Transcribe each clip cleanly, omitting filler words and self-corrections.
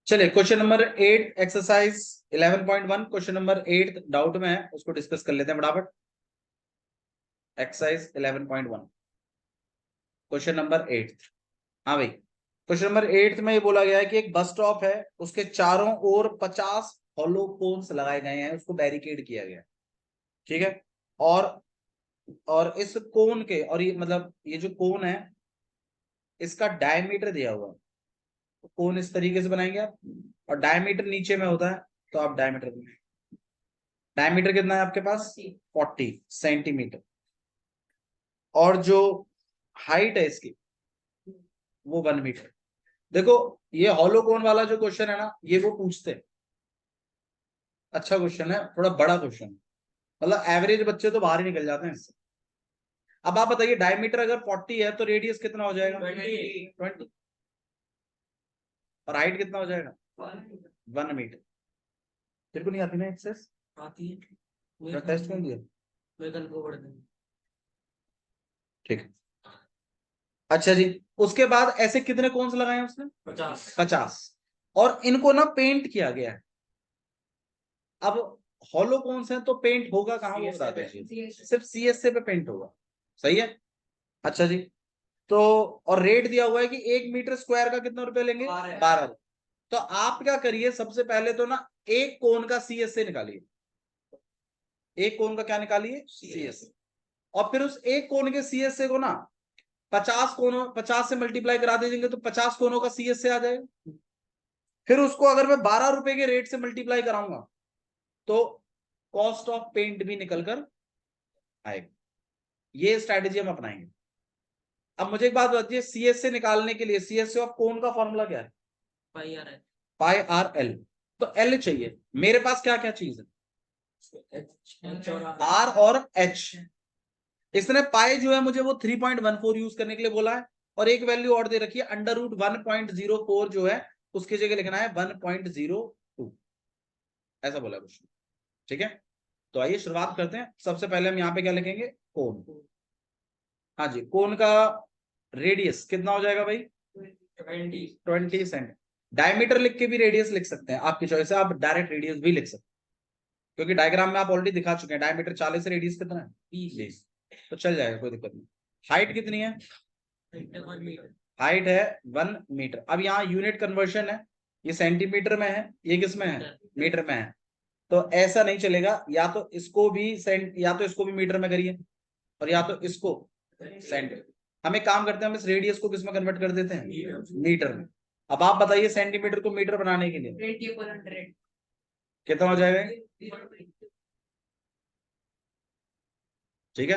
चलिए question number 8 exercise 11.1 question number 8 doubt में है, उसको डिस्कस कर लेते हैं फटाफट। Exercise 11.1 question number 8। हाँ भाई, क्वेश्चन नंबर 8 में ये बोला गया है कि एक बस स्टॉप है, उसके चारों ओर 50 हॉलो कोन्स लगाए गए हैं, उसको बैरिकेड किया गया है। ठीक है। और इस कोन के, और ये मतलब ये जो कोन है इसका डायमीटर दिया हुआ है, तो कोन इस तरीके से बनाएंगे आप, और डायमीटर नीचे में होता है, तो आप डायमीटर डायमीटर कितना है आपके पास 40 सेंटीमीटर, और जो हाइट है इसकी वो 1 मीटर। देखो ये हॉलो कोन वाला जो क्वेश्चन है ना, ये वो पूछते हैं, अच्छा क्वेश्चन है, थोड़ा बड़ा क्वेश्चन है, मतलब एवरेज बच्चे तो बाहर ही निकल जाते हैं इससे। अब आप बताइए डायमीटर अगर 40 है तो रेडियस कितना हो जाएगा 20, और हाइट कितना हो जाएगा 1 मीटर। तेरे को नहीं आती ना एक्सेस? आती है, टेस्ट कर दिया, मैं कल को पढ़ दूंगा। ठीक है। अच्छा जी, उसके बाद ऐसे कितने कोन्स लगाए उसने 50, और इनको ना पेंट किया गया है। अब हॉलो कोन्स हैं तो पेंट होगा कहाँ वो बताते हैं, सिर्फ सीएसए पे पेंट होगा। सही है। अच्छा जी, तो और रेट दिया हुआ है कि 1 मीटर स्क्वायर का कितना रुपए लेंगे 12। तो आप क्या करिए, सबसे पहले तो ना एक कोन का सीएसए निकालिए, एक कोन का क्या निकालिए सीएसए, और फिर उस एक कोन के सीएसए को ना 50 से मल्टीप्लाई करा दीजिएंगे तो 50 कोनों का सीएसए आ जाएगा। फिर उसको अगर मैं 12 रुपए के रेट से मल्टीप्लाई कराऊंगा तो कॉस्ट ऑफ पेंट भी निकल कर आएगा। ये स्ट्रैटेजी हम अपनाएंगे। अब मुझे एक बात बताइए, सीएसए निकालने के लिए सीएसए ऑफ कोन का फॉर्मूला क्या है पाई आर एल। तो एल चाहिए, मेरे पास क्या क्या चीज है आर और एच। इसने पाई जो है मुझे वो 3.14 यूज करने के लिए बोला है, और एक वैल्यू और दे रखी है √1.04 जो है उसकी जगह लिखना है 1.02, ऐसा बोला कुछ। ठीक है, तो आइए शुरुआत करते हैं। सबसे पहले हम यहाँ पे क्या लिखेंगे कोन। हाँ जी, कोन का रेडियस कितना हो जाएगा भाई 20 सेंट। डायमीटर लिख के भी रेडियस लिख सकते हैं, आपकी चॉइस है, आप डायरेक्ट रेडियस भी लिख सकते हैं, क्योंकि डायग्राम में आप ऑलरेडी दिखा चुके हैं डायमीटर 40 रेडियस कितना है 20, तो चल जाएगा, कोई दिक्कत नहीं। हाइट कितनी है, हाइट है 1 मीटर। अब यहाँ यूनिट कन्वर्शन है, ये सेंटीमीटर में है, ये किस में है मीटर में है, तो ऐसा नहीं चलेगा, या तो इसको भी या तो इसको भी मीटर में करिए, और या तो इसको सेंट। हम एक काम करते हैं, हम इस रेडियस को किस में कन्वर्ट कर देते हैं मीटर में। अब आप बताइए सेंटीमीटर को मीटर बनाने के लिए कितना हो जाएगा। ठीक है,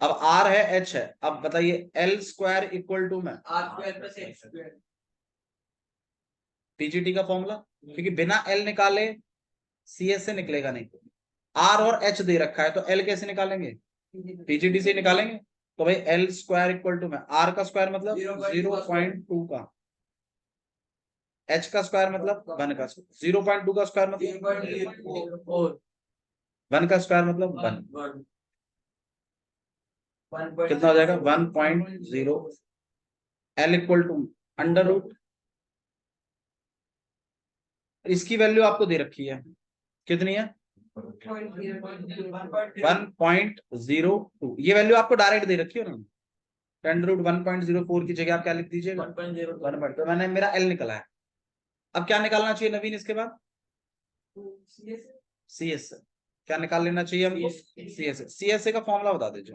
अब आर है एच है, अब बताइए एल स्क्वायर इक्वल टू में पीजीटी का फॉर्मूला, क्योंकि बिना एल निकाले सी एस से निकलेगा नहीं। आर और एच दे रखा है तो एल कैसे निकालेंगे पीजीटी से निकालेंगे। तो भाई एल स्क्वायर इक्वल टू में आर का स्क्वायर मतलब 0.2 का, एच का स्क्वायर मतलब 1 का, 0.2 का स्क्वायर मतलब 1 का स्क्वायर मतलब 1, कितना हो जाएगा 1.0। एल इक्वल टू √, इसकी वैल्यू आपको दे रखी है कितनी है 1.02, ये वैल्यू आपको डायरेक्ट दे रखी है ना। 10√1.04 की जगह आप क्या लिख दीजिएगा 1, तो मैंने मेरा एल निकला है। अब क्या निकालना चाहिए नवीन इसके बाद सी एस, क्या निकाल लेना चाहिए हमको सी एस ए का फॉर्मूला बता दीजिए।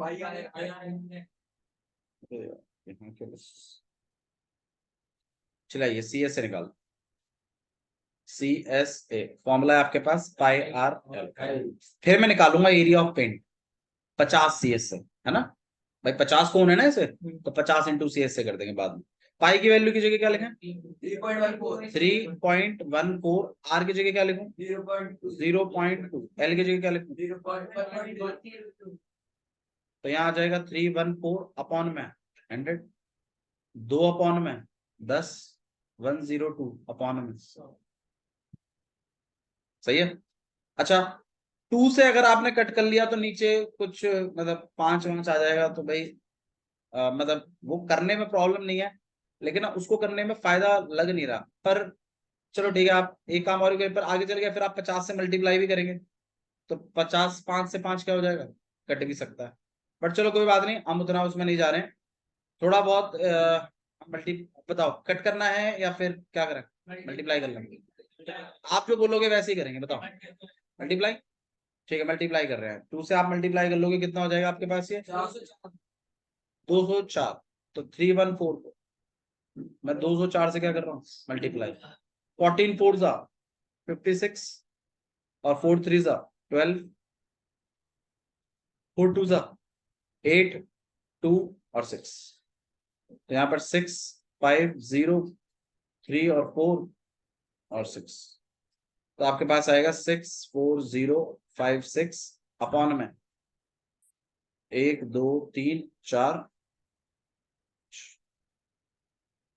चलिए सी एस ए निकाल, सी एस ए फॉर्मूला है आपके पास पाई आर एल। फिर मैं निकालूंगा area of paint 50 C S से, है ना भाई 50 कौन है ना इसे, तो 50 इंटू सी एस से कर देंगे बाद में। पाई की वैल्यू की जगह क्या लिखें 3.14, आर की जगह क्या लिखूं 0.2, एल की जगह क्या लिखूं, तो यहाँ आ जाएगा 314 अपॉन में 100, 2 अपॉन में 10, 102 अपॉन में। सही है। अच्छा 2 से अगर आपने कट कर लिया तो नीचे कुछ मतलब 5 आ जाएगा, तो भाई मतलब वो करने में प्रॉब्लम नहीं है, लेकिन उसको करने में फायदा लग नहीं रहा। पर चलो ठीक है, आप एक काम और पर आगे चल गया, फिर आप 50 से मल्टीप्लाई भी करेंगे तो 50, 5 से 5 क्या हो जाएगा, कट भी सकता है। बट चलो कोई बात नहीं, हम उतना उसमें नहीं जा रहे हैं। थोड़ा बहुत मल्टी बताओ, कट करना है या फिर क्या करें, मल्टीप्लाई कर लेंगे? आप जो बोलोगे वैसे ही करेंगे, बताओ। मल्टीप्लाई, ठीक है मल्टीप्लाई कर रहे हैं। 2 से आप मल्टीप्लाई कर लोगे, कितना हो जाएगा आपके पास ये? 204। तो 314 को मैं 204 से क्या कर रहा हूँ, मल्टीप्लाई। 14 4 जा 56 और 4 3 जा 12, 4 2 जा 8, 2 और 6। तो यहाँ पर 6 5 0 3 और 4 और 6। तो आपके पास आएगा 64056 अपॉन में 1 2 3 4।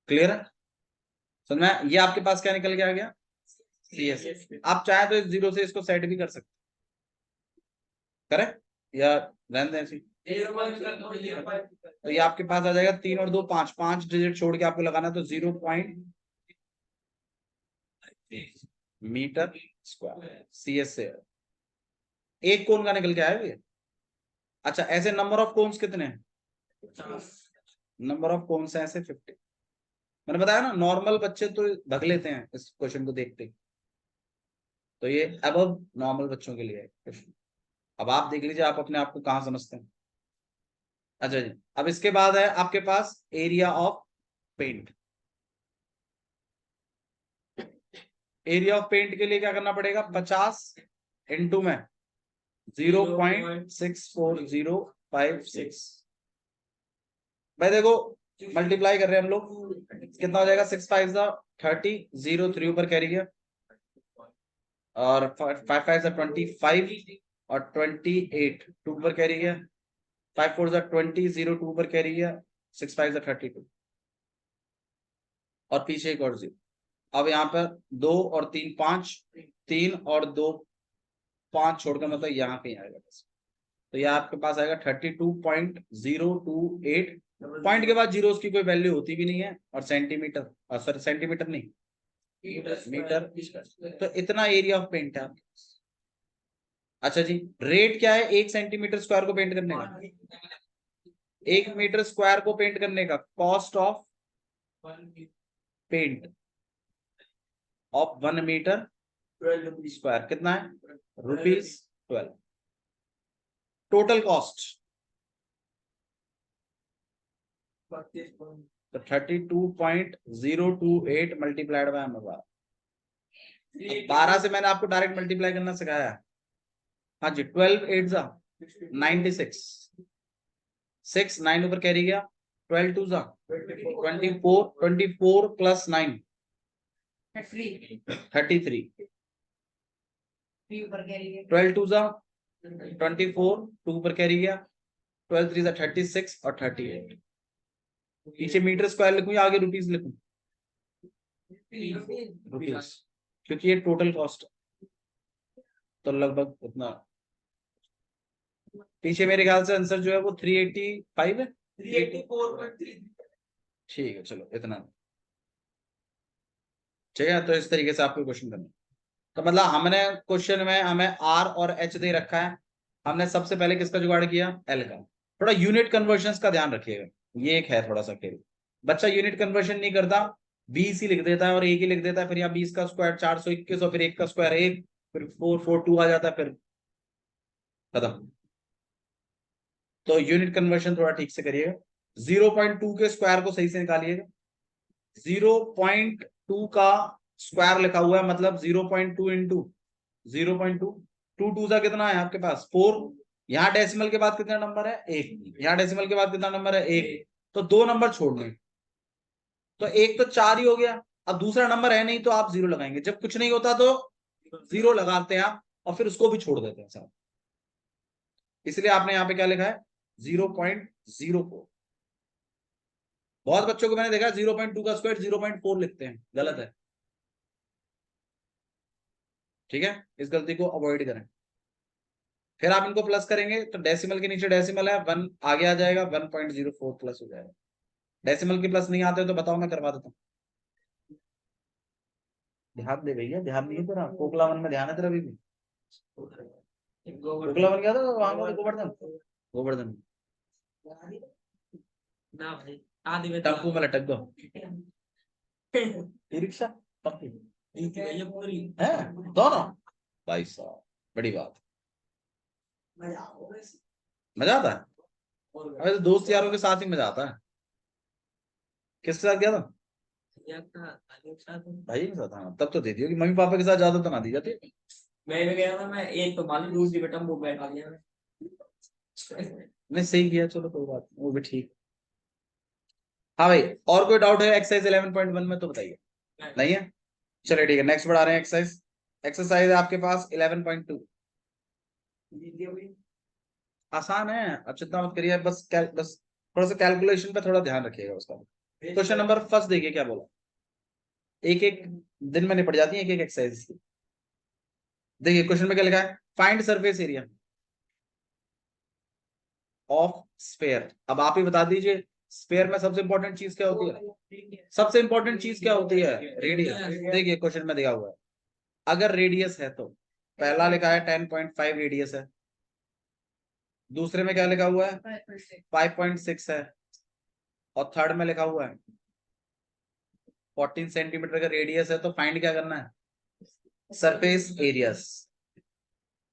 क्लियर है? समझ में? ये आपके पास क्या निकल के आ गया, CS। आप चाहे तो इस 0 से इसको सेट भी कर सकते, करें या रहने दें ऐसी। तो ये आपके पास आ जाएगा 3 और 2 5, 5 डिजिट छोड़ के आपको लगाना, तो 0. मीटर स्क्वायर CS से एक कोण का निकल के आया ये। अच्छा, ऐसे नंबर ऑफ कोन्स कितने हैं? नंबर ऑफ कोन्स है ऐसे 50। मैंने बताया ना, नॉर्मल बच्चे तो भग लेते हैं इस क्वेश्चन को देखते ही। तो ये अबव नॉर्मल बच्चों के लिए है क्वेश्चन। अब आप देख लीजिए आप अपने आप को कहां समझते हैं। अच्छा जी, अब इसके बाद है आपके पास area of paint. Area of paint के लिए क्या करना पड़ेगा, 50 इंटू में 0.64056। भाई देखो, मल्टीप्लाई कर रहे हैं हम लोग, कितना हो जाएगा, 6 5 30, 0 3 ऊपर कैरी गया, और 5 5 25 और 28 2 ऊपर कैरी गया, 5 4 20 0 2 ऊपर कैरी गया, 6 5 32 और पीछे एक और 0। अब यहाँ पर 2 और 3 5, 3 और 2 5 छोड़कर, मतलब यहाँ पे आएगा बस। तो यह आपके पास आएगा 32.028। पॉइंट के बाद जीरोस की कोई वैल्यू होती भी नहीं है, और सेंटीमीटर, सॉरी सेंटीमीटर नहीं, मीटर। तो इतना एरिया ऑफ पेंट है आपके पास। अच्छा जी, रेट क्या है 1 सेंटीमीटर स्क्वायर को पेंट करने का? 1 मीटर स्क्वायर को पेंट करने का cost of paint of 1 metre square कितना है, ₹12। टोटल कॉस्ट तो 32.028 मल्टीप्लाइड बाय 12 से मैंने आपको डायरेक्ट मल्टीप्लाई करना सिखाया। हाँ जी, 12 8 जा 96, 6 9 ऊपर कैरी गया, 12 2 जा 24, 24 प्लस 9 33, 12 2 जा 24, 2 ऊपर कैरी गया, 12 3 जा 36 और 38। पीछे मीटर स्क्वायर लिखूं या आगे रुपीस लिखूं? रुपीस, क्योंकि ये टोटल कॉस्ट तो लगभग उतना। पीछे मेरे ख्याल से आंसर जो है वो 385 है, 384.3। ठीक है, चलो इतना चाहिए। तो इस तरीके से आपको क्वेश्चन करना। तो मतलब हमने क्वेश्चन में हमें R और H दे रखा है, हमने सबसे पहले किसका जुगाड़ किया, L का। थोड़ा यूनिट कन्वर्जन का ध्यान रखिएगा, ये एक है थोड़ा सा खेल। बच्चा यूनिट कन्वर्जन नहीं करता, 20 ही लिख देता है और 1 ही लिख देता है, फिर यहाँ 20 का स्क्वायर 421 और फिर 1 का स्क्वायर 1, फिर 442 आ जाता है, फिर खत्म। तो यूनिट कन्वर्जन थोड़ा ठीक से करिएगा। 0.2 के स्क्वायर को सही से निकालिएगा। 0.2 का स्क्वायर लिखा हुआ है, मतलब 0.2 इंटू 0.2, 2 2 का कितना है आपके पास 4। यहाँ डेसिमल के बाद कितना नंबर है, 1। यहाँ डेसिमल के बाद कितना नंबर है, 1। तो 2 नंबर छोड़ दें, तो एक तो 4 ही हो गया। अब दूसरा नंबर है नहीं तो आप 0 लगाएंगे, जब कुछ नहीं होता तो 0 लगाते हैं आप, और फिर उसको भी छोड़ देते हैं साहब। इसलिए आपने यहाँ पे क्या लिखा है, 0.04। बहुत बच्चों को मैंने देखा 0.2 का स्क्वायर 0.4 लिखते हैं, गलत है। ठीक है, इस गलती को अवॉइड करें। फिर आप इनको प्लस करेंगे तो डेसिमल के नीचे डेसिमल है 1 आगे आ जाएगा, 1.04 प्लस हो जाएगा। डेसिमल के प्लस नहीं आते हो तो बताओ, मैं करवा देता हूँ। ध्यान दे भैया, ध्यान नहीं है तेरा, कोकला वन में ध्यान है तेरा अभी भी। कोकला वन गया था वहां का, गोवर्धन, गोवर्धन ना भाई, आदि में टप्पू में लटक दो, ई रिक्शा टप्पू ये पूरी है दोनों। भाई साहब बड़ी बात, मजा आता है। अबे तो दोस्त यारों के साथ ही मजा आता है। किसके साथ गया था? भाई के साथ, हाँ तब तो दे दियो कि मम्मी पापा के साथ ज्यादा तो ना दी जाती। मैं भी गया था, मैं एक तो मालूम दूसरी बेटा वो बैठा गया मैं। नहीं सही किया, चलो कोई बात नहीं, वो भी ठीक। हाँ भाई, और कोई डाउट है एक्सरसाइज 11.1 में तो बताइए। नहीं है, चलिए ठीक है, नेक्स्ट बढ़ा रहे हैं एक्सरसाइज। एक्सरसाइज है आपके पास 11.2। आसान है, अब चिंता मत करिए, बस थोड़ा सा कैलकुलेशन पे थोड़ा ध्यान रखिएगा उसका। क्वेश्चन नंबर फर्स्ट देखिए क्या बोला, एक एक दिन में निपट जाती है एक एक एक्सरसाइज की। देखिए क्वेश्चन में क्या लिखा है, find surface area of sphere. अब आप ही बता दीजिए, स्फेयर में सबसे इंपॉर्टेंट चीज क्या होती है? सबसे इंपॉर्टेंट चीज क्या होती है? रेडियस। देखिए क्वेश्चन में दिया हुआ है, अगर रेडियस है तो पहला लिखा है 10.5 रेडियस है, दूसरे में क्या लिखा हुआ है 5.6 है, और थर्ड में लिखा हुआ है 14 सेंटीमीटर का रेडियस है, तो फाइंड क्या करना है? Surface areas.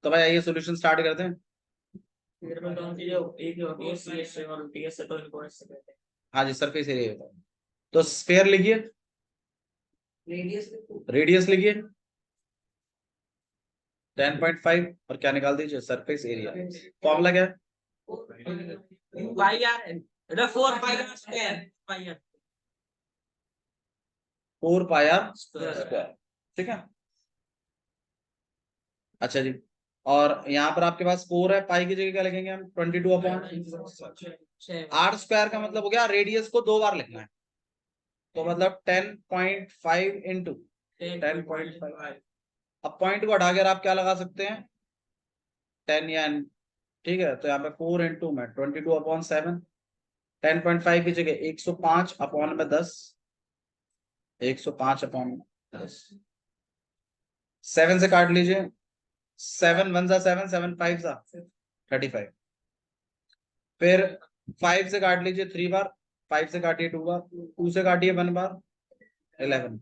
तो भाई आइए सोल्यूशन स्टार्ट करते हैं। हाँ जी, सरफेस एरिया बताओ। तो स्फेयर लिखिए, रेडियस लिखिए 10.5, और क्या निकाल दीजिए सरफेस एरिया। फॉर्मूला क्या है? 4 पाई आर स्क्वायर, ठीक है। अच्छा जी, और यहाँ पर आपके पास 4 है, पाई की जगह क्या लिखेंगे हम? 22 अपॉन आर स्क्वायर। का मतलब हो गया रेडियस को 2 बार लिखना है, तो मतलब 10.5 इंटू 10.5। अब पॉइंट को हटाकर आप क्या लगा सकते हैं? 10 या ठीक है, तो यहाँ पे 4 इंटू में 22 अपॉन 7, 10.5 की जगह 105 अपॉन में 10, 105 अपॉन 10, 7 से काट लीजिए, 7 1 जा 7, 7 5 जा 35। फिर 5 से काट लीजिए 3 बार, 5 से काटिए 2 बार, 2 से काटिए 1 बार, 11।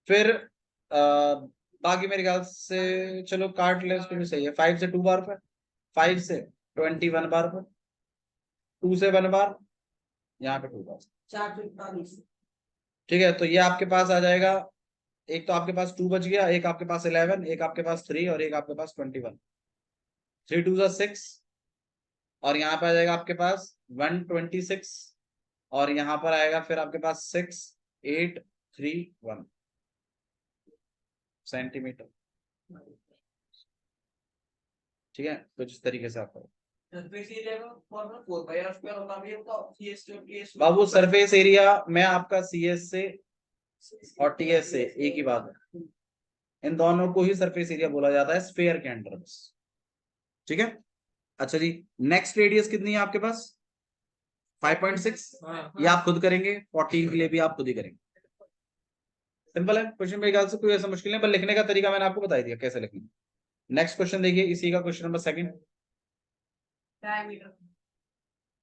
फिर बाकी मेरे ख्याल से चलो काट ले, उसको भी सही है। 5 से 2 बार पर, 5 से 21 बार पर, 2 से 1 बार, यहाँ पे 2 बार। ठीक है, तो ये आपके पास आ जाएगा, एक तो आपके पास 2 बच गया, एक आपके पास 11, एक आपके पास 3, और एक आपके पास 21। 3 2 6, और यहाँ पे आ जाएगा आपके पास 126, और यहाँ पर आएगा फिर आपके पास 6831 सेंटीमीटर। ठीक है, कुछ इस तरीके से आप करो बाबू। सरफेस एरिया में आपका CS से और TS से एक ही बात है, इन दोनों को ही सरफेस एरिया बोला जाता है स्फेयर के अंडर बस। ठीक है, अच्छा जी, नेक्स्ट रेडियस कितनी है आपके पास? 5.6। ये आप खुद करेंगे, 14 के लिए भी आप खुद ही करेंगे। सिंपल है क्वेश्चन, मेरे ख्याल से कोई ऐसा मुश्किल नहीं, पर लिखने का तरीका मैंने आपको बता दिया कैसे लिखना। नेक्स्ट क्वेश्चन देखिए, इसी का question number second.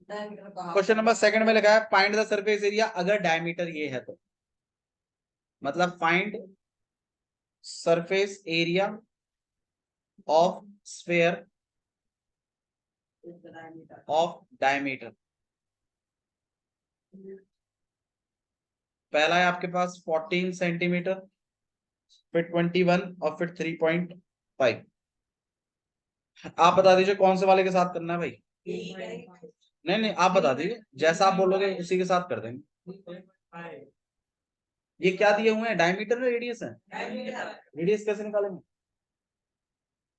Question number second में लिखा है फाइंड द सरफेस एरिया अगर डायमीटर ये है तो, मतलब find surface area of sphere of diameter. पहला है आपके पास 14 सेंटीमीटर, फिर 21, और फिर 3.5। आप बता दीजिए कौन से वाले के साथ करना है भाई? नहीं नहीं, आप बता दीजिए, जैसा आप बोलोगे उसी के साथ कर देंगे। ये क्या दिए हुए हैं, डायमीटर है रेडियस है? रेडियस कैसे निकालेंगे?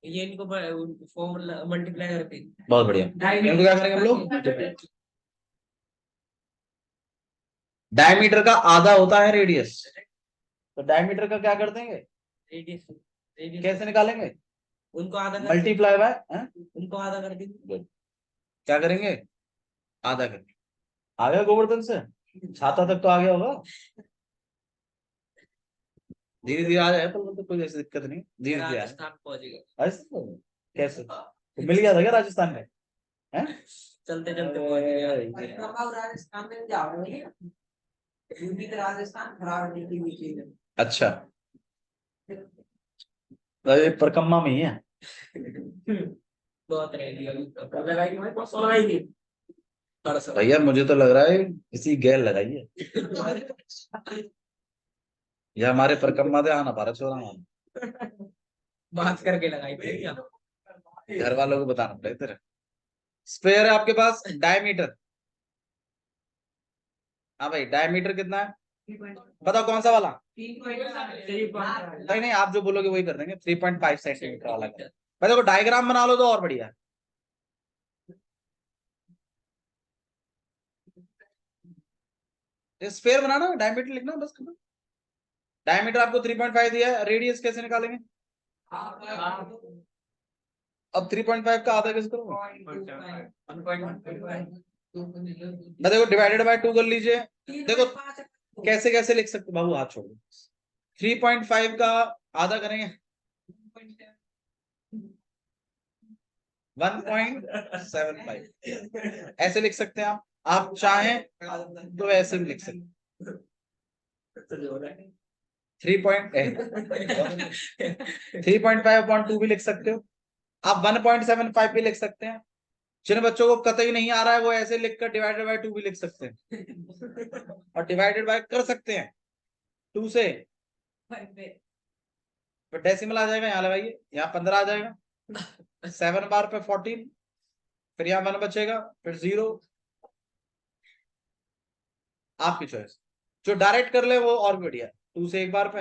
ये इनको फॉर्मूला मल्टीप्लाई करके। बहुत बढ़िया, इनको क्या करेंगे हम लोग? डायमीटर का आधा होता है रेडियस, तो डायमीटर का क्या कर देंगे? रेडियस। कैसे निकालेंगे? उनको आधा मल्टीप्लाई बाय, उनको आधा कर देंगे। क्या करेंगे? आधा करेंगे। आ गया गोवर्धन से, छाता तक तो आ गया होगा। धीरे धीरे आ जाए तो कोई ऐसी दिक्कत नहीं, धीरे धीरे आए। राजस्थान पहुंचेगा। ऐसे कैसे तो मिल गया था क्या राजस्थान में? हैं? चलते चलते पहुंच गया। राजस्थान में जाओ यूपी का राजस्थान खराब नहीं। अच्छा, तो ये परकम्मा में ही है। बहुत रह गया कल लगाई मैं तो सो रही थी। भैया मुझे तो लग रहा है किसी गैल लगाई है, या हमारे परकम्मा दे आना पारा छोरा मान। बात करके लगाई थी क्या? घर वालों को बताना पड़ेगा तेरे। स्पेयर है आपके पास डायमीटर। हाँ भाई डायमीटर कितना है बताओ, कौन सा वाला? नहीं नहीं, आप जो बोलोगे वही कर देंगे। 3.5 सेंटीमीटर वाला। भाई देखो डायग्राम बना लो तो और बढ़िया है। स्फेयर बनाना, डायमीटर लिखना बस। डायमीटर आपको 3.5 दिया है, रेडियस कैसे निकालेंगे? अब 3.5 का आधा कैसे करोगे? देखो डिवाइडेड बाय 2 कर लीजिए। देखो कैसे कैसे लिख सकते बाबू, हाथ छोड़ो। 3.5 का आधा करेंगे 1.75, ऐसे लिख सकते हैं आप चाहें तो ऐसे भी लिख सकते हैं। 3.5/2 भी लिख सकते हो आप, 1.75 भी लिख सकते हैं। जिन बच्चों को कतई नहीं आ रहा है वो ऐसे लिखकर डिवाइडेड बाय 2 भी लिख सकते हैं, और डिवाइडेड बाय कर सकते हैं 2 से। तो डेसिमल आ जाएगा, यहाँ लगाइए, यहाँ 15 आ जाएगा, 7 बार पे 14, फिर यहाँ 1 बचेगा, फिर 0। आपकी चॉइस, जो डायरेक्ट कर ले वो और बढ़िया। 2 से 1 बार पे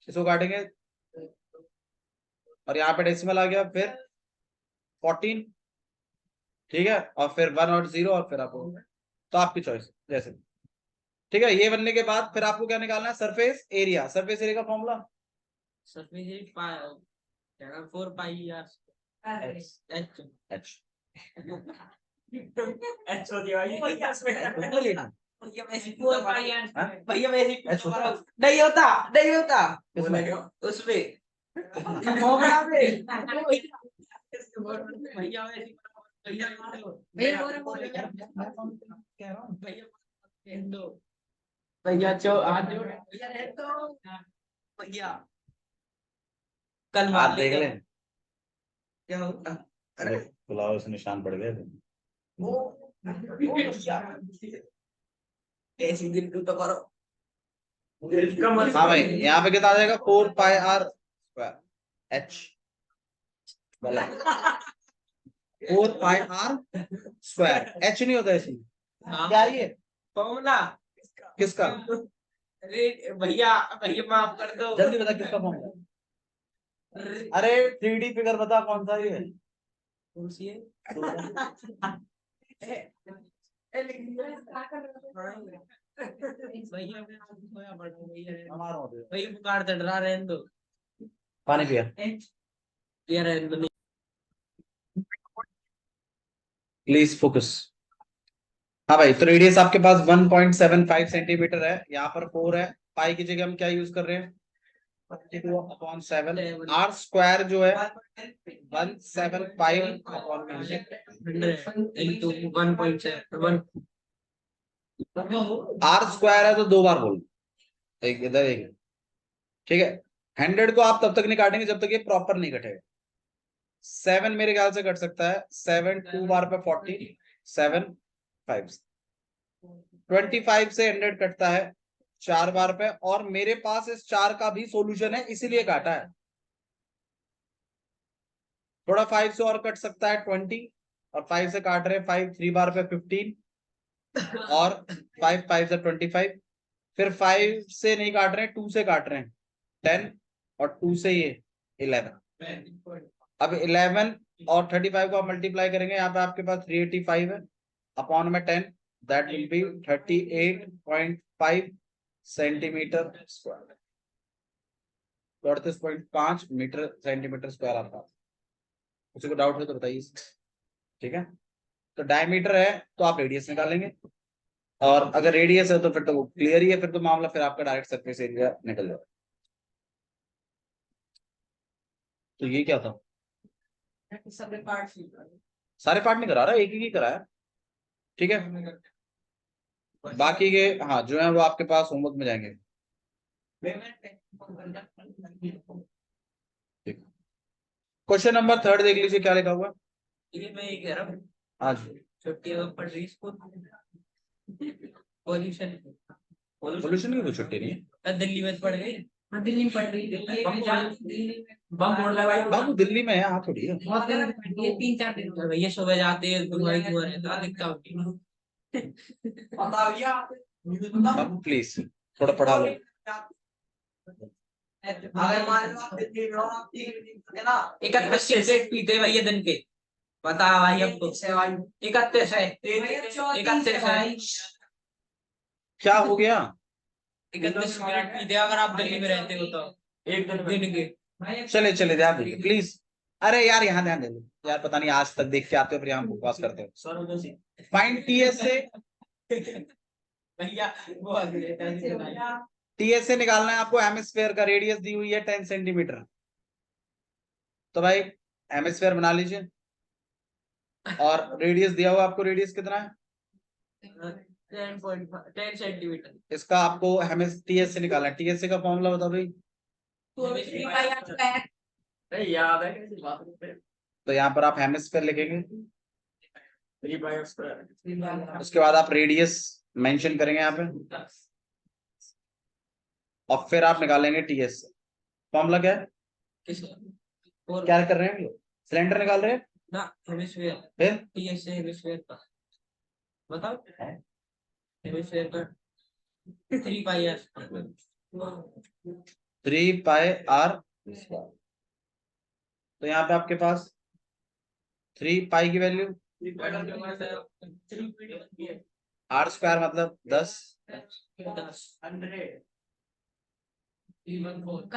इसको काटेंगे, और यहाँ पे डेसिमल आ गया, फिर 14, ठीक है, और फिर 1 और 0, और फिर आपको, तो आपकी चॉइस जैसे। ठीक है, ये बनने के बाद फिर आपको क्या निकालना है? Surface area. सरफेस एरिया का फॉर्मूला सरफेस एरिया 4 पाई आर एच एच। एच हो गया ये भैया एच होता है? नहीं होता नहीं होता किसमें? उसमें भैया भैया जो आज जो भैया कल आप मार देख लेंगे। लें, क्या होता? अरे बुलाओ से निशान पड़ गए। ऐसी दिन तो करो। हाँ भाई, यहाँ पे कितना आ जाएगा? 4πr² एच, 4πr² एच नहीं होता इसमें। क्या है ये फॉर्मूला किसका? अरे भैया भैया माफ कर दो। जल्दी बता किसका फॉर्मूला? अरे 3D फिगर बता कौन सा ये है? कौन सी है? भैया भैया पुकार तो डरा रहे हैं तो पानी पिया। ये रहे तो नहीं। Please focus. हाँ भाई, तो रेडियस आपके पास 1.75 सेंटीमीटर है, यहाँ पर 4 है। पाई की जगह हम क्या यूज कर रहे हैं? 32/7। आर स्क्वायर जो है 175/100। into 1.7 आर स्क्वायर है तो 2 बार बोल, एक इधर एक, ठीक है। 100 को आप तब तक नहीं काटेंगे जब तक ये प्रॉपर नहीं कटेगा। 7 मेरे ख्याल से कट सकता है, 7 2 बार पे 40, 7 5 25 से 100 कटता है 4 बार पे, और मेरे पास इस 4 का भी सॉल्यूशन है इसीलिए काटा है। थोड़ा 5 से और कट सकता है 20, और 5 से काट रहे हैं 5 3 बार पे 15, और 5 5 से 25, फिर 5 से नहीं काट रहे हैं 2 से काट रहे हैं 10, और 2 से ये 11। अब 11 और 35 को आप मल्टीप्लाई करेंगे, यहाँ पे आपके पास 385 है अपॉन में 10, that will be 38.5 centimetre square, 38.5 metre centimetre square आपका। किसी को डाउट है तो बताइए। ठीक है, तो डायमीटर है तो आप रेडियस निकालेंगे। और अगर रेडियस है तो फिर तो क्लियर ही है, फिर तो मामला, फिर आपका डायरेक्ट सरफेस एरिया निकल जाएगा। तो ये क्या था, सारे पार्ट सारे पार्ट नहीं करा रहा, एक ही कराया, ठीक है। बाकी के हाँ जो है वो आपके पास होमवर्क में जाएंगे। क्वेश्चन नंबर 3 देख लीजिए क्या लिखा हुआ है। ये मैं ये कह रहा हूँ, आज छुट्टी अगर पड़ रही इसको, पॉल्यूशन पोल्यूशन की कोई छुट्टी नहीं है। दिल्ली में पड़ गई। हाँ, दिल्ली में पड़ रही है। बम बोल रहा है भाई। बाबू दिल्ली में है, यहाँ थोड़ी है। बहुत दिन ये 3-4 दिन हो गए। भैया सुबह जाते हैं धुआं धुआं रहता दिखता होगी। बाबू प्लीज थोड़ा पढ़ा लो। अगर मान लो आप दिल्ली में हो, आप 3 दिन है ना, 31 सिगरेट पीते भैया दिन के, बता भाई हमको। 31 है, 31 है, क्या हो गया, 31 सिगरेट पीते अगर आप दिल्ली में रहते हो तो एक दिन के। चले चले ध्यान दीजिए प्लीज। अरे यार यहाँ ध्यान दे लो यार, पता नहीं आज तक देख के आते हो फिर यहाँ बकवास करते हो। फाइंड टीएस से, भैया वो टीएस से निकालना है आपको। हेमिस्फेयर का रेडियस दी हुई है 10 सेंटीमीटर, तो भाई हेमिस्फेयर बना लीजिए। और रेडियस दिया हुआ आपको, रेडियस कितना है 10 सेंटीमीटर। इसका, आपको हेमिस टीएस से निकालना है। टीएस का फॉर्मूला बताओ भाई। याद है कैसी बात करते हैं। तो यहाँ पर आप हेमिस्फेयर लिखेंगे, उसके बाद आप रेडियस मेंशन करेंगे यहाँ पे, और फिर आप निकालेंगे टीएस। फॉर्मूला क्या है, क्या कर रहे हैं लोग, सिलेंडर निकाल रहे हैं ना हेमिस्फीयर, फिर टीएस से हेमिस्फीयर का बताओ। हेमिस्फीयर का 3 पाई आर, 3 पाई आर। तो यहाँ पे आपके पास 3 पाई की वैल्यू, आर स्क्वायर मतलब 10, कट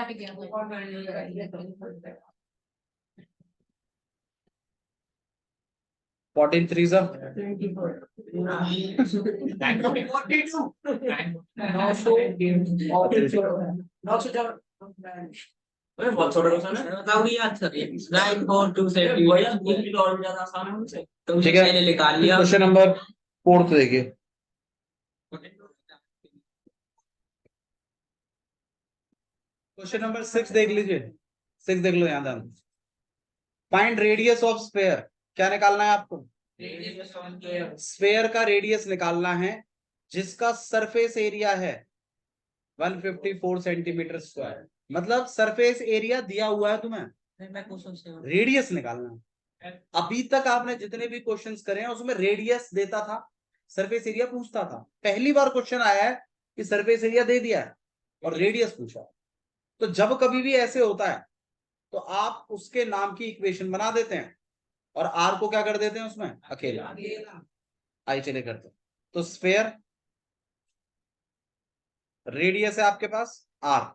गया। 14 3 बहुत छोटा क्वेश्चन है, बताओ ये आंसर है 942 सेंटीमीटर और भी ज्यादा आसान है उनसे, तो ठीक है। मैंने निकाल लिया। क्वेश्चन नंबर 4 देखिए। क्वेश्चन नंबर 6 देख लीजिए, 6 देख लो यहाँ ध्यान। फाइंड रेडियस ऑफ स्फेयर, क्या निकालना है आपको, स्फेयर का रेडियस निकालना है जिसका सरफेस एरिया है 154 सेंटीमीटर स्क्वायर। मतलब सरफेस एरिया दिया हुआ है तुम्हें, रेडियस निकालना है। अभी तक आपने जितने भी क्वेश्चंस करे हैं उसमें रेडियस देता था, सरफेस एरिया पूछता था। पहली बार क्वेश्चन आया है कि सरफेस एरिया दे दिया है और रेडियस पूछा। तो जब कभी भी ऐसे होता है तो आप उसके नाम की इक्वेशन बना देते हैं और आर को क्या कर देते हैं उसमें अकेला। आइए चले करते हैं। तो स्फेयर रेडियस है आपके पास आर,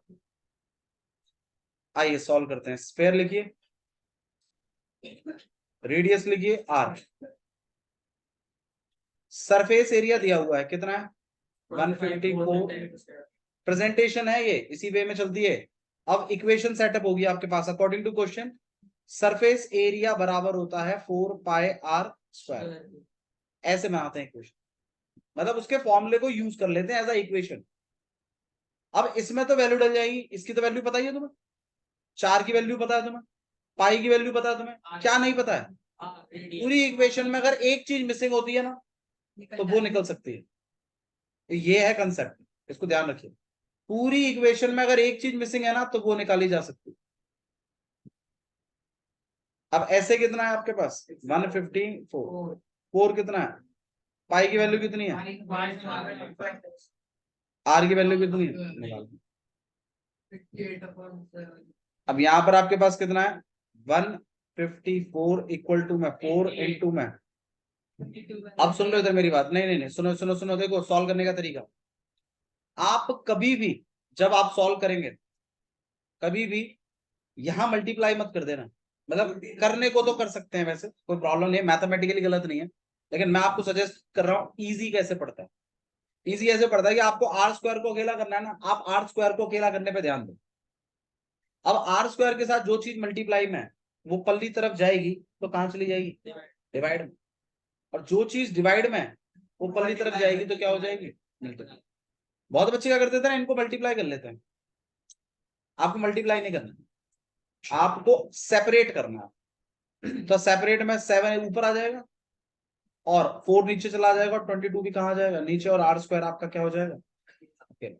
आइए सॉल्व करते हैं। स्फेयर लिखिए, रेडियस लिखिए आर, सरफेस एरिया दिया हुआ है कितना है 154। प्रेजेंटेशन है ये, इसी वे में चलती है। अब इक्वेशन सेटअप होगी आपके पास according to question. Surface area बराबर होता है 4 पाई आर स्क्वायर, ऐसे बनाते हैं इक्वेशन, मतलब उसके फॉर्मूले को यूज कर लेते हैं एज अ इक्वेशन। अब इसमें तो वैल्यू डल जाएगी, इसकी तो वैल्यू पता ही है तुम्हें, 4 की वैल्यू पता है तुम्हें, पाई की वैल्यू पता है तुम्हें, क्या नहीं पता है। पूरी इक्वेशन में अगर एक चीज मिसिंग होती है ना तो वो निकल सकती है। ये है कंसेप्ट, इसको ध्यान रखिए। पूरी इक्वेशन में अगर एक चीज मिसिंग है ना तो वो निकाली जा सकती है। अब ऐसे कितना है आपके पास 154, 4 कितना है, पाई की वैल्यू कितनी है, आर की वैल्यू कितनी है निकाल। अब यहां पर आपके पास कितना है 154 इक्वल टू में 4 इंटू में। अब सुन लो इधर मेरी बात, नहीं नहीं नहीं सुनो सुनो सुनो, देखो सॉल्व करने का तरीका। आप कभी भी जब आप सॉल्व करेंगे कभी भी यहां मल्टीप्लाई मत कर देना। मतलब करने को तो कर सकते हैं वैसे, कोई प्रॉब्लम नहीं है, मैथमेटिकली गलत नहीं है, लेकिन मैं आपको सजेस्ट कर रहा हूं इजी कैसे पढ़ता है। इजी ऐसे पड़ता है कि आपको आर स्क्वायर को अकेला करना है ना, आप आर स्क्वायर को अकेला करने पे ध्यान दो। अब आर स्क्वायर के साथ जो चीज मल्टीप्लाई में है वो पल्ली तरफ जाएगी तो कहां चली जाएगी, डिवाइड में। और जो चीज डिवाइड में है वो पल्ली तरफ जाएगी तो क्या हो जाएगी, मल्टीप्लाई। बहुत बच्चे क्या करते थे ना, इनको मल्टीप्लाई कर लेते हैं। आपको मल्टीप्लाई नहीं करना, आपको सेपरेट करना है। तो सेपरेट में 7 ऊपर आ जाएगा और 4 नीचे चला जाएगा और 22 भी कहां जाएगा, नीचे, और आर स्क्वायर आपका क्या हो जाएगा, अकेला।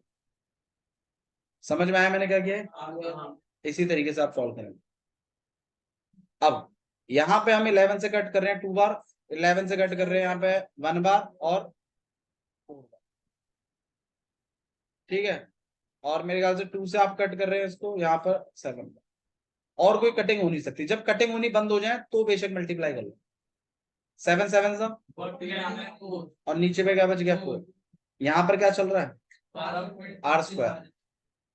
समझ में आया मैंने क्या किया है? इसी तरीके से आप सॉल्व करेंगे। अब यहाँ पे हम 11 से कट कर रहे हैं 2 बार, 11 से कट कर रहे हैं यहाँ पे 1 बार और 4 बार, ठीक है। और मेरे ख्याल से 2 से आप कट कर रहे हैं इसको यहाँ पर 7 बार। और कोई कटिंग हो नहीं सकती, जब कटिंग होनी बंद हो जाए तो बेशक मल्टीप्लाई कर लो। 7 7 सब और नीचे पे क्या बच गया 4। यहाँ पर क्या चल रहा है, आर स्क्वायर।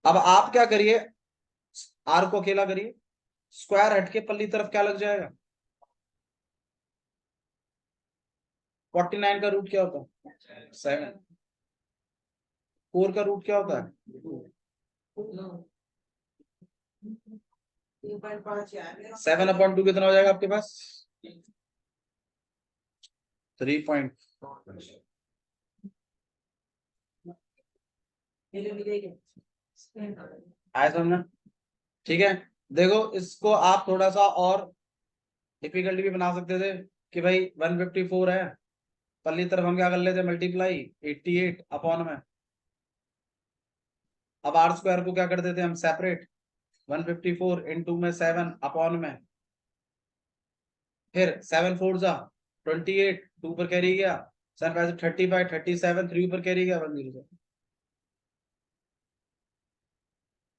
अब आप क्या करिए, आर को अकेला करिए, स्क्वायर हटके पल्ली तरफ क्या लग जाएगा, 49 का रूट क्या होता है 7, 4 का रूट क्या होता है 7/2 कितना हो जाएगा आपके पास 3 आया समझना, ठीक है। देखो इसको आप थोड़ा सा और डिफिकल्ट भी बना सकते थे कि भाई 154 है, पल्ली तरफ हम क्या कर लेते मल्टीप्लाई 88 अपॉन में। अब आर स्क्वायर को क्या कर देते हम सेपरेट, 154 इनटू में 7 अपॉन में, फिर 7 4 जा 28, 2 पर कैरी गया 7 5 35 37, 3 पर कैरी गया 1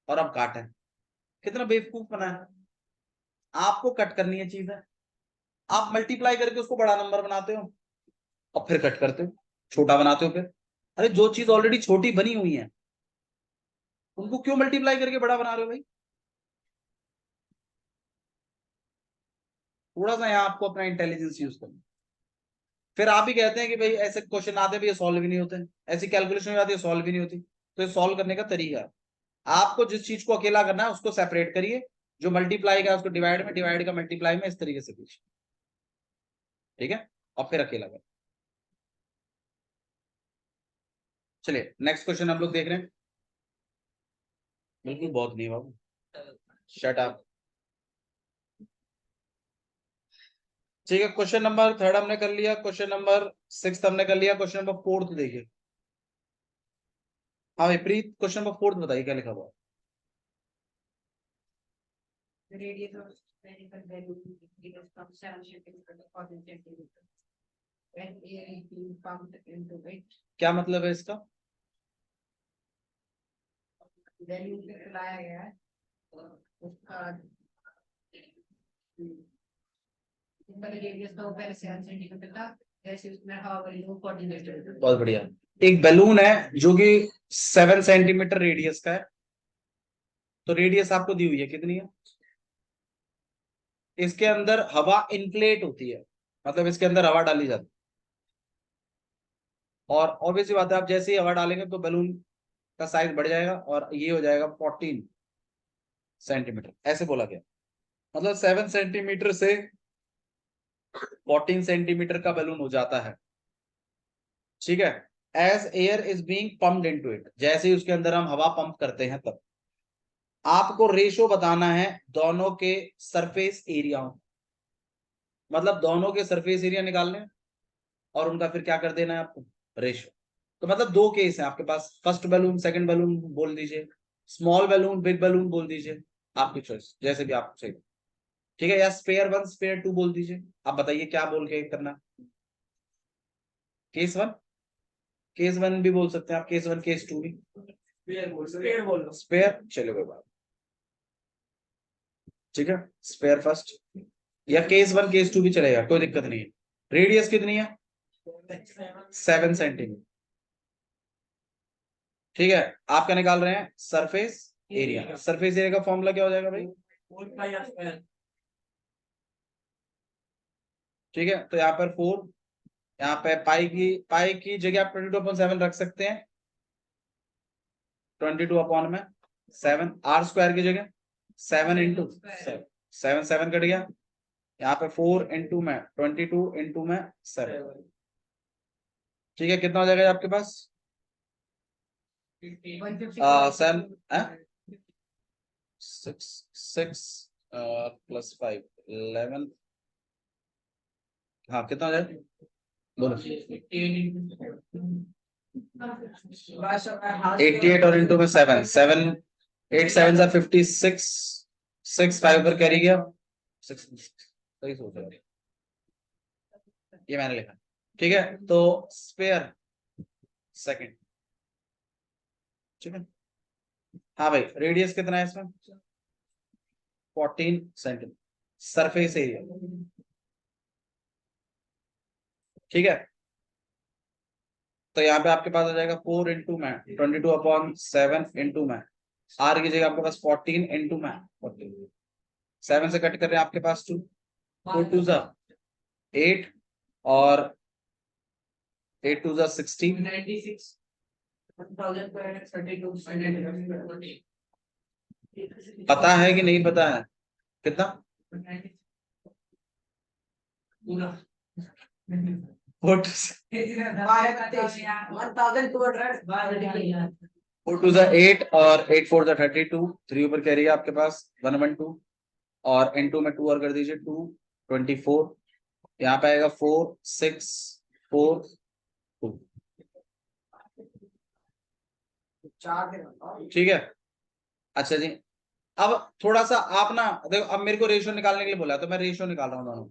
और अब काटे। कितना बेवकूफ बना है, आपको कट करनी है चीज है, आप मल्टीप्लाई करके उसको बड़ा नंबर बनाते हो और फिर कट करते हो, छोटा बनाते हो फिर। अरे जो चीज ऑलरेडी छोटी बनी हुई है उनको क्यों मल्टीप्लाई करके बड़ा बना रहे हो भाई। थोड़ा सा यहाँ आपको अपना इंटेलिजेंस यूज करना। फिर आप ही कहते हैं कि भाई ऐसे क्वेश्चन आते हैं, ये सॉल्व भी नहीं होते, ऐसी कैलकुलेशन आती है सॉल्व भी नहीं होती। तो ये सॉल्व करने का तरीका है, आपको जिस चीज को अकेला करना है उसको सेपरेट करिए, जो मल्टीप्लाई का उसको डिवाइड में, डिवाइड का मल्टीप्लाई में, इस तरीके से पूछिए, ठीक है। और फिर अकेला करें। चलिए नेक्स्ट क्वेश्चन हम लोग देख रहे हैं। बिल्कुल बहुत नहीं बाबू, शट अप। ठीक है, क्वेश्चन नंबर 3 हमने कर लिया, क्वेश्चन नंबर 6 हमने कर लिया, क्वेश्चन नंबर 4 देखिए। हाँ भाई प्रीत, क्वेश्चन नंबर 4 बताइए क्या लिखा हुआ है। radius of spherical balloon is from 7 centimeter to 14 centimeter. When air is being pumped into it, क्या मतलब है इसका, balloon पे फैलाया गया है और उसका रेडियस तो पहले 7 सेंटीमीटर था, जैसे उसमें हवा भरी हो 14 सेंटीमीटर। बहुत बढ़िया। एक बैलून है जो कि 7 सेंटीमीटर रेडियस का है, तो रेडियस आपको दी हुई है कितनी है, इसके अंदर हवा इन्फ्लेट होती है, मतलब इसके अंदर हवा डाली जाती है। और ऑब्वियसली बात है, आप जैसे ही हवा डालेंगे तो बैलून का साइज बढ़ जाएगा और ये हो जाएगा 14 सेंटीमीटर, ऐसे बोला गया। मतलब 7 सेंटीमीटर से 14 सेंटीमीटर का बैलून हो जाता है, ठीक है। As air is being pumped into it, जैसे ही उसके अंदर हम हवा पंप करते हैं तब। आपको रेशो बताना है दोनों के सरफेस एरिया, मतलब दोनों के सरफेस एरिया निकालने हैं और उनका फिर क्या कर देना है आपको, रेशो। तो मतलब 2 केस है आपके पास, फर्स्ट बैलून सेकंड बैलून बोल दीजिए, स्मॉल बैलून बिग बैलून बोल दीजिए, आपकी चॉइस जैसे भी आप सही, ठीक है। या स्पेयर 1 स्पेयर 2 बोल दीजिए, आप बताइए क्या बोल के करना। केस 1, केस 1 भी बोल सकते हैं आप, केस 1 केस 2 भी, स्पेयर चलो कोई बात, ठीक है। स्पेयर फर्स्ट या केस 1 केस 2 भी चलेगा, कोई दिक्कत नहीं है। रेडियस कितनी है 7 सेंटीमीटर, ठीक है। आप क्या निकाल रहे हैं, सरफेस एरिया। सरफेस एरिया का फॉर्मूला क्या हो जाएगा भाई, ठीक है। तो यहाँ पर 4 यहाँ पे पाई की जगह आप 22/7 रख सकते हैं, 22/7 आर स्क्वायर की जगह 7 इंटू 7 7 कट गया, यहाँ पे 4 इंटू में 22 इंटू में 7, ठीक है कितना हो जाएगा आपके पास 7 6 प्लस 5 11, हाँ कितना हो जाएगा बोलो 88 और इंटू में 7 7 8 7 सा 56 6 5 पर कैरी गया 6 सही सोच रहा है, ये मैंने लिखा ठीक है। तो स्पेयर सेकंड, ठीक है। हाँ भाई रेडियस कितना है इसमें 14 सेंटीमीटर, सरफेस एरिया, ठीक है। तो यहाँ पे आपके पास आ जाएगा 4 इंटू में 22/7 इंटू में आर की जगह आपके पास 14 इंटू में 14, 7 से कट कर रहे हैं आपके पास 2 4 2 8 और 8 2 16 पता है कि नहीं पता है कितना 4 2 8 और 8 4 32, 3 ऊपर कैरी है आपके पास 112 और N2 में 2 और कर दीजिए 2 24, यहाँ पे आएगा 4 6 4 2, ठीक है। अच्छा जी अब थोड़ा सा आप ना देखो, अब मेरे को रेशियो निकालने के लिए बोला तो मैं रेशियो निकाल रहा हूँ दोनों।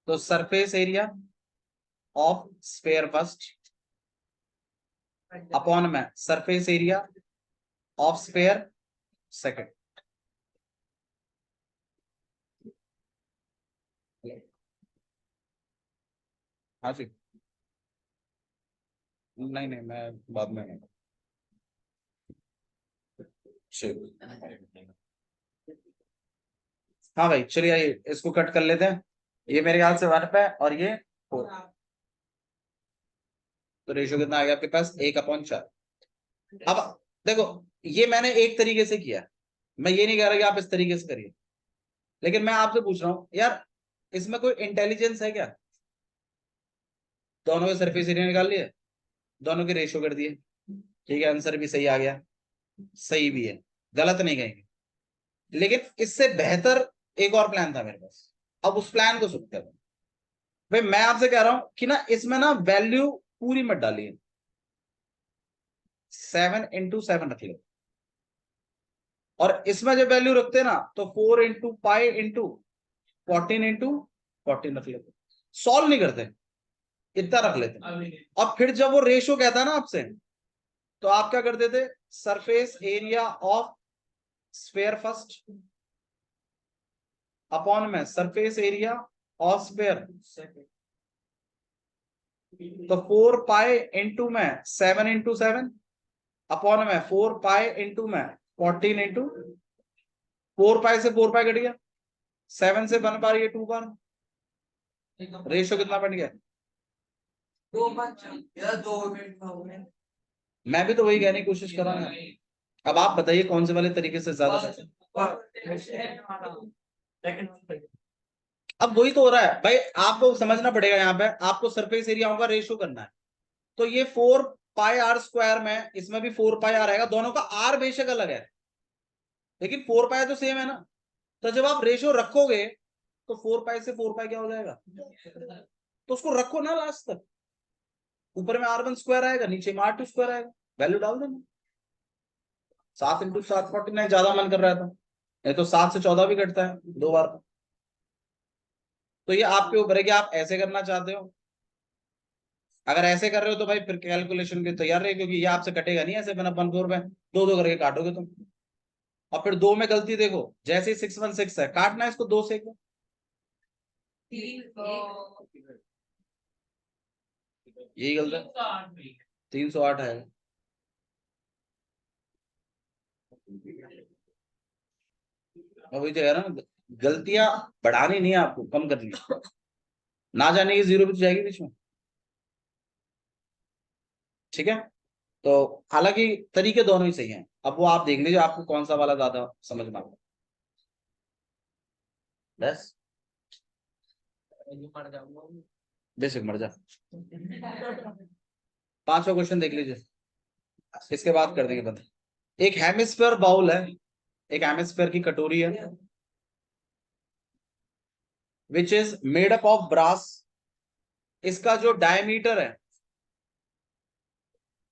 तो surface area of sphere first upon में surface area of sphere second, हाँ जी नहीं नहीं मैं बाद में हाँ भाई चलिए आइए इसको कट कर लेते हैं, ये मेरे ख्याल से 1 पे और ये 4, तो रेशियो कितना आ गया आपके पास 1/4। अब देखो ये मैंने एक तरीके से किया, मैं ये नहीं कह रहा कि आप इस तरीके से करिए, लेकिन मैं आपसे पूछ रहा हूं यार इसमें कोई इंटेलिजेंस है क्या, दोनों के सरफेस एरिया निकाल लिए, दोनों के रेशियो कर दिए, ठीक है आंसर भी सही आ गया, सही भी है गलत नहीं कहेंगे, लेकिन इससे बेहतर एक और प्लान था मेरे पास, अब उस प्लान को सुनते हैं। भाई मैं आपसे कह रहा हूं कि ना इसमें ना वैल्यू पूरी मत डालिए, 7 इंटू 7 रख ले, और इसमें जब वैल्यू रखते ना तो 4 इंटू पाई इंटू 14 इंटू 14 रख लेते, सॉल्व नहीं करते इतना रख लेते, और फिर जब वो रेशो कहता है ना आपसे तो आप क्या करते थे surface area of sphere first upon में सरफेस एरिया ऑफ स्फेयर, तो 4 पाई इंटू में 7 इंटू 7 अपॉन में 4 पाई इंटू में 14 इंटू 4 पाई से 4 पाई कट गया, 7 से 1 बार ये 2 बार, रेशियो कितना बन गया, मैं भी तो वही कहने की कोशिश कर रहा हूँ, अब आप बताइए कौन से वाले तरीके से ज्यादा अब वही तो हो रहा है भाई, आपको समझना पड़ेगा यहाँ पे आपको सरफेस एरियाओं का रेशियो करना है, तो ये 4 पाई आर स्क्वायर में इसमें भी 4 पाई आर आएगा, दोनों का आर बेशक अलग है लेकिन 4 पाई तो सेम है ना, तो जब आप रेशियो रखोगे तो 4 पाई से 4 पाई क्या हो जाएगा, तो उसको रखो ना लास्ट तक, ऊपर में R1 स्क्वायर आएगा नीचे में R2 स्क्वायर आएगा, वैल्यू डाल देना, 7 इंटू 7 49 ज्यादा मन कर रहा था, नहीं तो 7 से 14 भी कटता है 2 बार, तो ये आपके ऊपर है कि आप ऐसे करना चाहते हो, अगर ऐसे कर रहे हो तो भाई फिर कैलकुलेशन के तैयार रहे, क्योंकि ये आपसे कटेगा नहीं ऐसे बिना 1/4 में, 2 2 करके काटोगे तुम, और फिर 2 में गलती देखो जैसे 616 है काटना है इसको 2 से, यही गलत है 308 है, मैं वही तो कह रहा हूँ गलतियां बढ़ानी नहीं है आपको कम करनी है। ना जाने की जीरो भी तो जाएगी बीच में, ठीक है। तो हालांकि तरीके दोनों ही सही हैं, अब वो आप देख लीजिए आपको कौन सा वाला ज्यादा समझ में आता है। बस मर जाऊंगा। बेसिक मर जा। 5वां क्वेश्चन देख लीजिए, इसके बाद कर देंगे बंद। एक हेमिस्फीयर बाउल है, एक हेमिस्फीयर की कटोरी है, which is made up of brass. इसका जो डायमीटर है,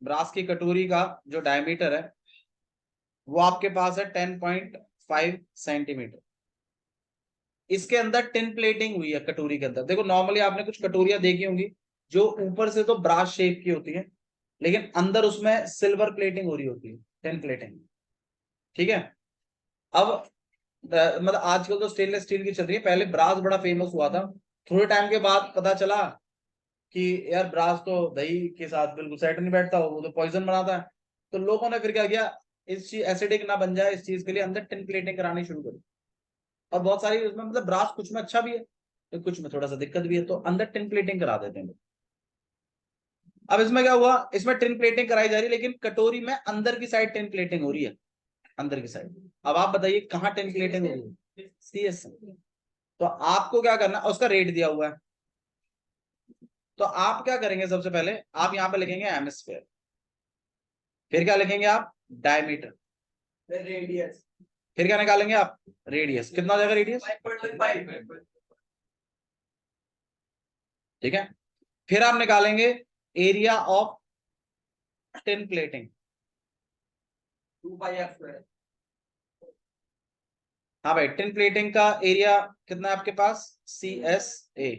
ब्रास की कटोरी का जो डायमीटर है वो आपके पास है 10.5 सेंटीमीटर। इसके अंदर टिन प्लेटिंग हुई है कटोरी के अंदर। देखो नॉर्मली आपने कुछ कटोरियां देखी होंगी जो ऊपर से तो ब्रास शेप की होती है, लेकिन अंदर उसमें सिल्वर प्लेटिंग हो रही होती है, टिन प्लेटिंग, ठीक है। अब मतलब आजकल तो स्टेनलेस स्टील की चल रही है, पहले ब्रास बड़ा फेमस हुआ था। थोड़े टाइम के बाद पता चला कि यार ब्रास तो दही के साथ बिल्कुल सेट नहीं बैठता, वो तो पॉइजन बनाता है। तो लोगों ने फिर क्या किया, इस चीज एसिडिक ना बन जाए इस चीज के लिए अंदर टिन प्लेटिंग करानी शुरू करी। और बहुत सारी उसमें मतलब ब्रास कुछ में अच्छा भी है तो कुछ में थोड़ा सा दिक्कत भी है, तो अंदर टिन प्लेटिंग करा देते हैं लोग। अब इसमें क्या हुआ, इसमें टिन प्लेटिंग कराई जा रही है लेकिन कटोरी में अंदर की साइड टिन प्लेटिंग हो रही है, अंदर की साइड। अब आप बताइए कहाँ टिन प्लेटिंग हो रही है, CS। तो आपको क्या करना, उसका रेट दिया हुआ है। तो आप क्या करेंगे, सबसे पहले आप यहाँ पे लिखेंगे हेमिस्फीयर, फिर क्या लिखेंगे आप, डायमीटर, रेडियस फिर क्या निकालेंगे आप, रेडियस। कितना हो जाएगा रेडियस, 5.5 ठीक है। फिर आप निकालेंगे area of tin plating, 2πr²। हाँ भाई टिन प्लेटिंग का एरिया कितना है आपके पास, CSA।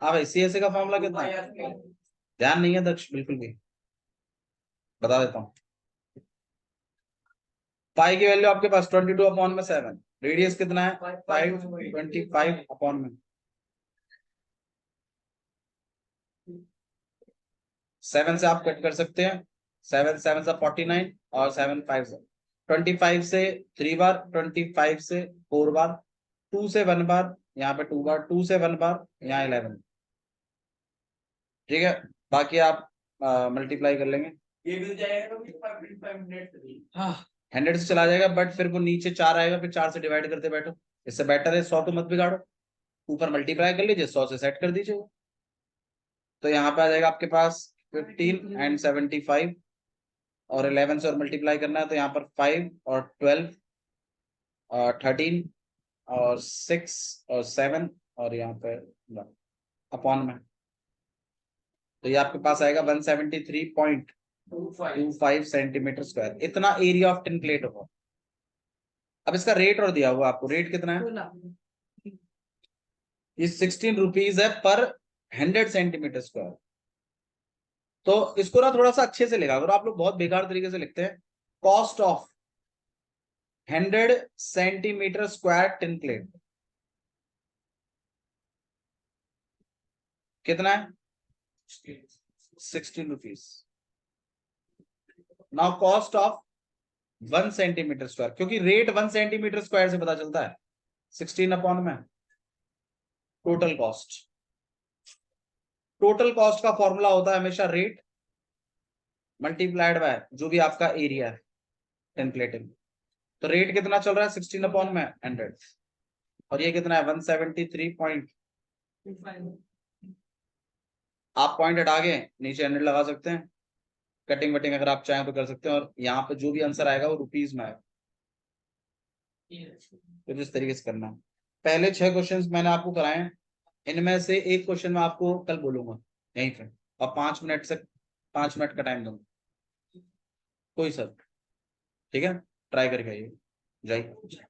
हाँ भाई CSA का फॉर्मूला कितना है, ध्यान नहीं है दक्ष बिल्कुल भी, बता देता हूँ। पाई की वैल्यू आपके पास 22/7, रेडियस कितना है 525 7 से आप कट कर सकते हैं, 7 7 से 49 और 7 5 से 25 से 3 बार, 25 से 4 बार, 2 से 1 बार, यहाँ पे 2 बार, 2 से 1 बार, यहाँ 11, ठीक है। बाकी आप मल्टीप्लाई कर लेंगे, ये मिल जाएगा तो 5 मिनट। हाँ 100 से चला जाएगा, बट फिर वो नीचे 4 आएगा, फिर 4 से डिवाइड करते बैठो। इससे बेटर है 100 तो मत बिगाड़ो, ऊपर मल्टीप्लाई कर लीजिए, 100 से सेट कर दीजिए। तो यहाँ पे आ जाएगा आपके पास 15 एंड 75, और 11 से और मल्टीप्लाई करना है तो यहाँ पर 5 और 12 और 13 और 6 और 7 और यहाँ पे अपॉन में, तो ये आपके पास आएगा 173.25 सेंटीमीटर स्क्वायर। इतना एरिया ऑफ टिन प्लेट होगा। अब इसका रेट और दिया हुआ आपको, रेट कितना है, ये 16 रुपीज है पर 100 सेंटीमीटर स्क्वायर। तो इसको ना थोड़ा सा अच्छे से लिखा करो, आप लोग बहुत बेकार तरीके से लिखते हैं। Cost of 100 centimetre square tin plate कितना है, 16 rupees. Now cost of 1 centimetre square, क्योंकि रेट 1 सेंटीमीटर स्क्वायर से पता चलता है, 16 अपॉन में टोटल कॉस्ट। टोटल कॉस्ट का फॉर्मूला होता है हमेशा रेट मल्टीप्लाइड बाय जो भी आपका एरिया है टिन प्लेटिंग। तो रेट कितना चल रहा है 16 अपॉन में 100, और ये कितना है 173 पॉइंट। आप पॉइंट हटा के नीचे 100 लगा सकते हैं, कटिंग वटिंग अगर आप चाहें तो कर सकते हैं, और यहाँ पे जो भी आंसर आएगा वो रुपीज में आएगा। तो जिस तरीके से करना है, पहले 6 क्वेश्चंस मैंने आपको कराए हैं, इनमें से एक क्वेश्चन मैं आपको कल बोलूंगा यहीं पे, और 5 मिनट से 5 मिनट का टाइम दूंगा कोई सर, ठीक है। ट्राई करके आइए, जय।